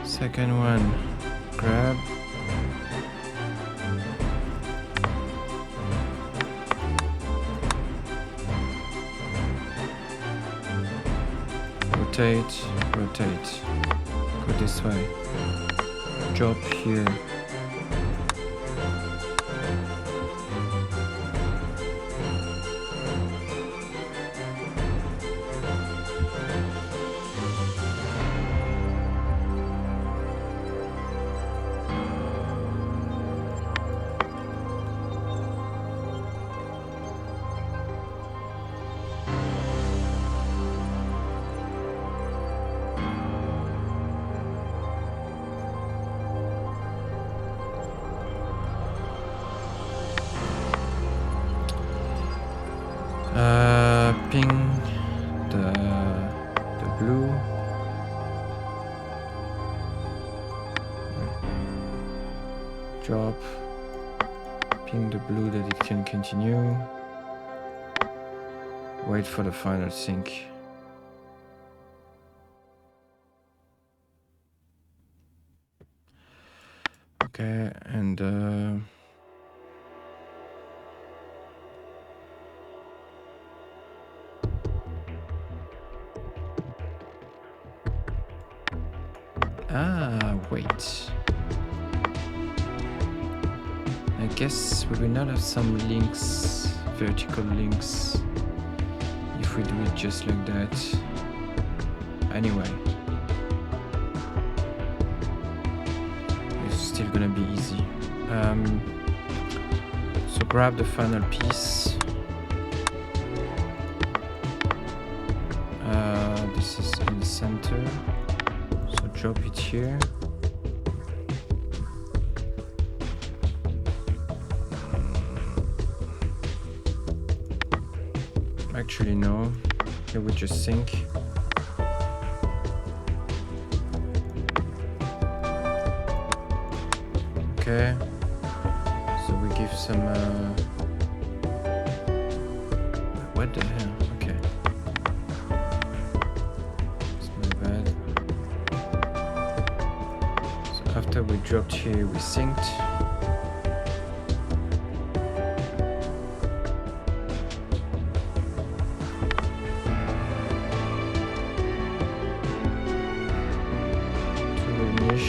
Second one, grab. Rotate, rotate. Go this way. Drop here. Ping the blue. Drop. Ping the blue that it can continue. Wait for the final sync. Okay, and wait. guess we will not have some links, vertical links, if we do it just like that. Anyway, it's still gonna be easy. So grab the final piece. This is in the center, so drop it here. Actually no, here we just sync. Okay, so we give some what the hell? Okay, it's my bad. So after we dropped here, we synced.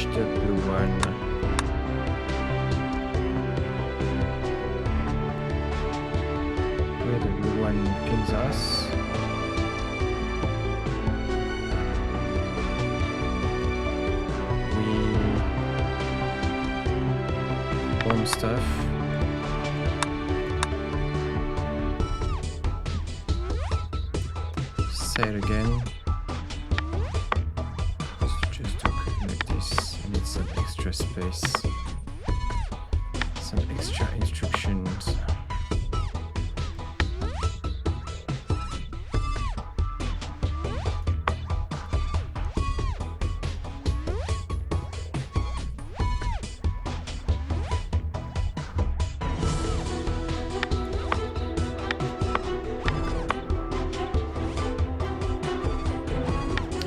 The blue one. Here the blue one pings us. We bomb stuff. Say it again. Space, some extra instructions.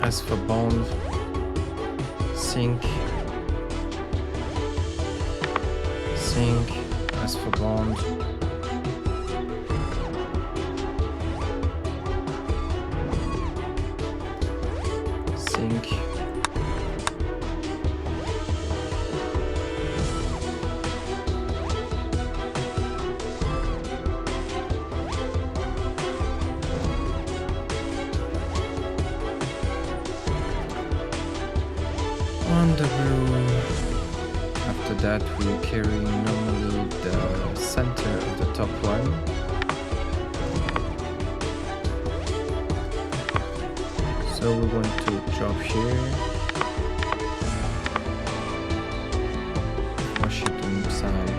As for bond, sync. As for bond, sync, on the blue. After that, we're carrying normally the center of the top one. So we want to drop here. Push it inside.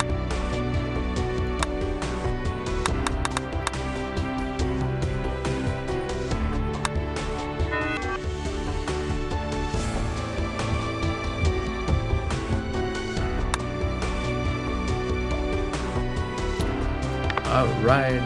Alright.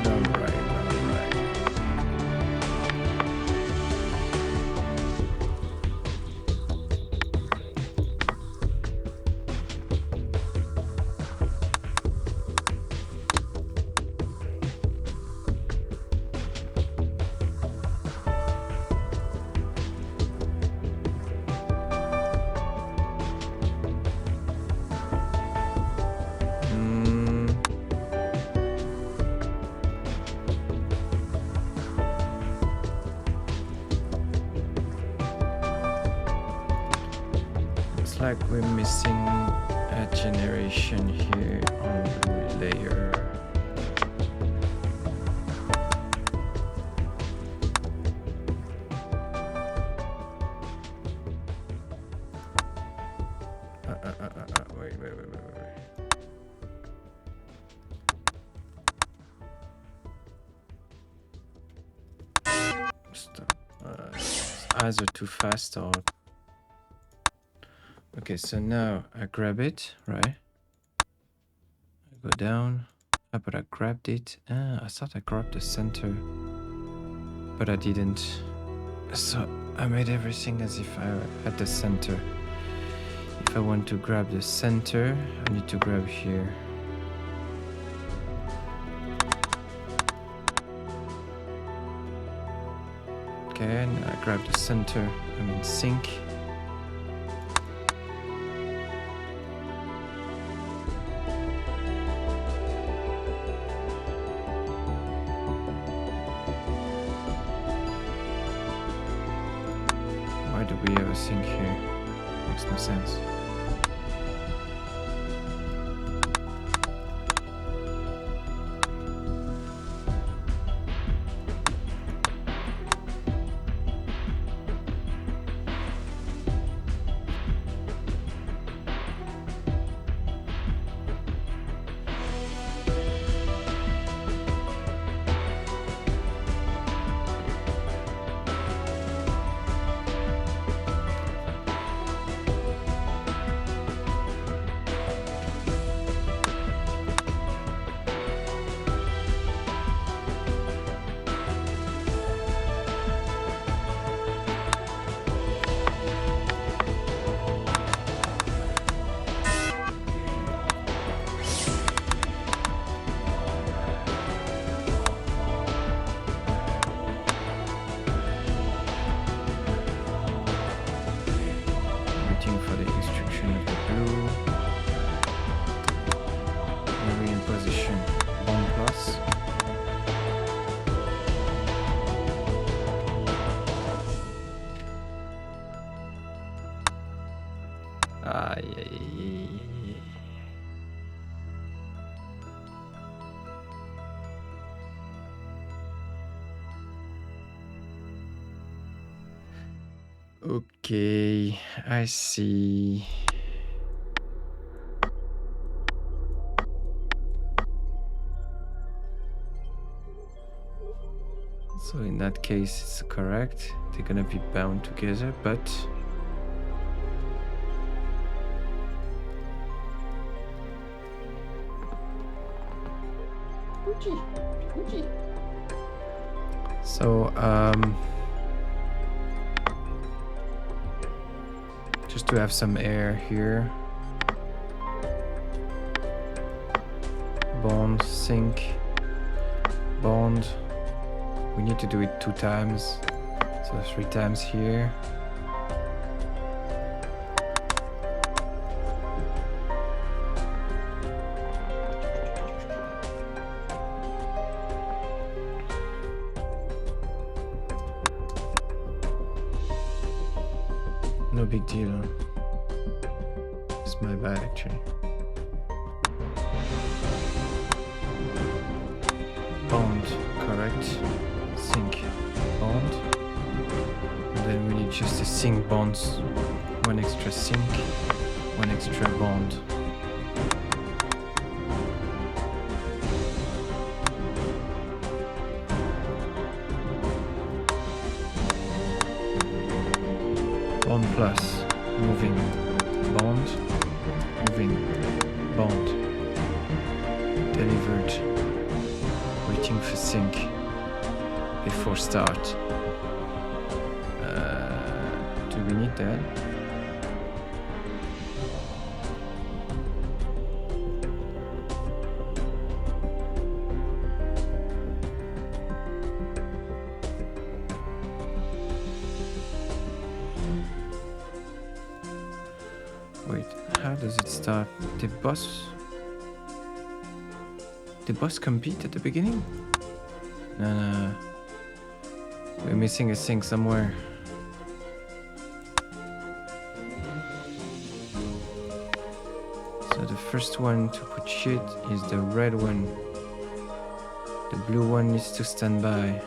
Like we're missing a generation here on the layer. Wait. Stop. It's either too fast or. Okay, so now I grab it, right? I go down, but I grabbed it. I thought I grabbed the center, but I didn't. So I made everything as if I had the center. If I want to grab the center, I need to grab here. Okay, and I grab the center, sync. a sync here. Makes no sense. Okay, I see. So in that case, it's correct. They're gonna be bound together, but so just to have some air here. Bond, sync, bond. We need to do it 2 times, so 3 times here. No big deal. It's my bad actually. Bond, correct. Sync, bond. And then we need just a sync bonds. 1 extra sync, 1 extra bond. Bond plus, moving, bond, moving, bond, delivered, waiting for sync before start. Do we need that? Wait, how does it start? The boss compete at the beginning? No. We're missing a sync somewhere. So the first one to put shit is the red one. The blue one needs to stand by.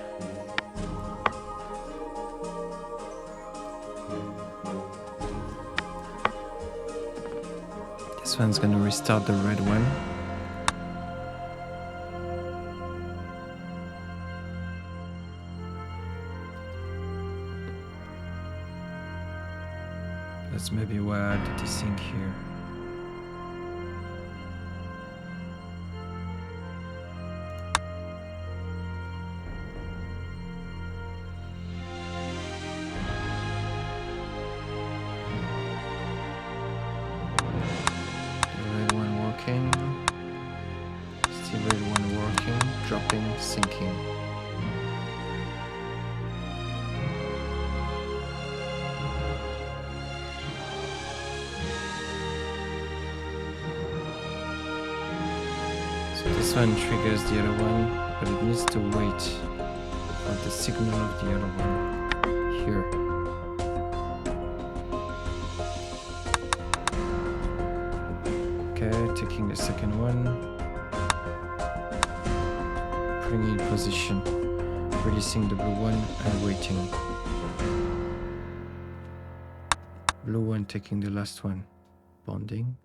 This one's gonna restart the red one. That's maybe why I did the sync here. Still red one working, dropping, syncing. So this one triggers the other one, but it needs to wait for the signal of the other one here. taking the second one, putting it in position, releasing the blue one and waiting. Blue one taking the last one, bonding,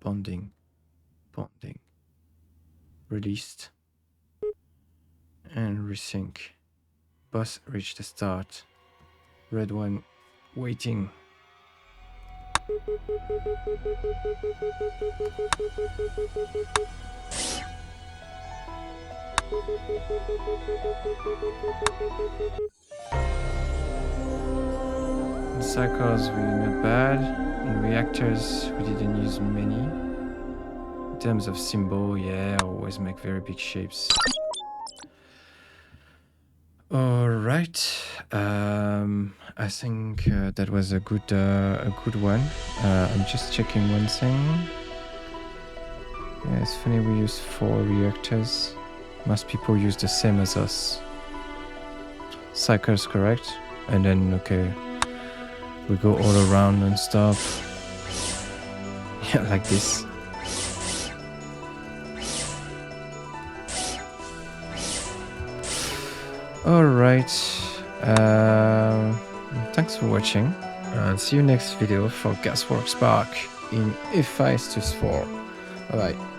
bonding, bonding, released, and resync. Bus reached the start. Red one waiting. In cycles we not bad. In reactors we didn't use many. In terms of symbol, yeah, I always make very big shapes. Alright, I think that was a good one. I'm just checking one thing. Yeah, it's funny we use 4 reactors. Most people use the same as us. Cycles correct, and then okay, we go all around and stop. Yeah, like this. Alright, thanks for watching. See you next video for Gasworks Spark in F5 4. Bye bye.